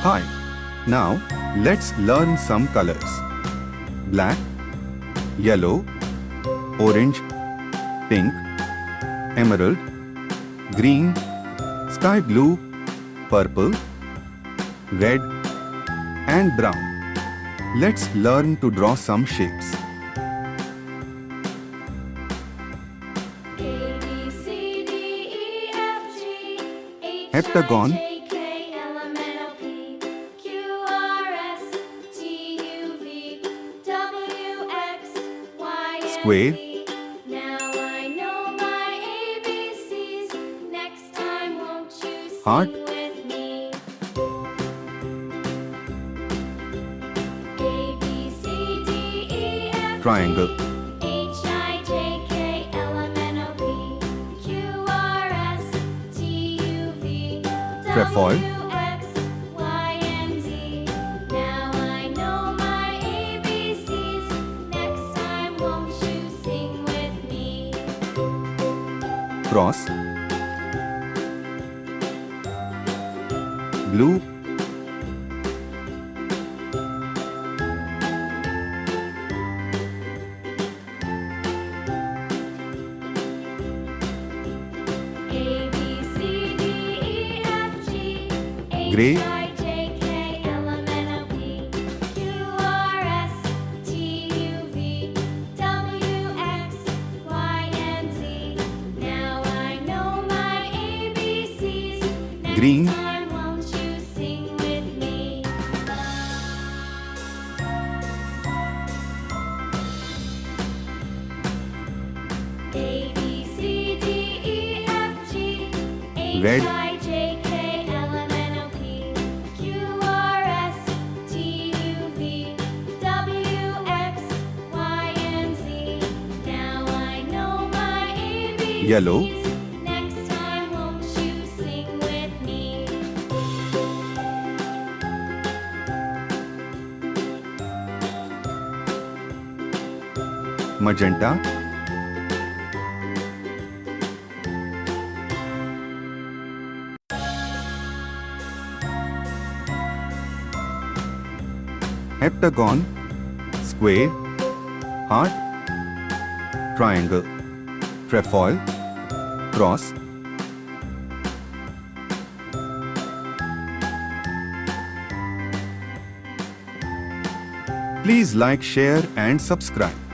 Hi. Now, let's learn some colors. Black, yellow, orange, pink, emerald, green, sky blue, purple, red, and brown. Let's learn to draw some shapes. Heptagon, square, heart, triangle, trapezoid, cross, blue, gray, green, red, yellow, magenta, heptagon, square, heart, triangle, trapezoid, cross, please like, share and subscribe.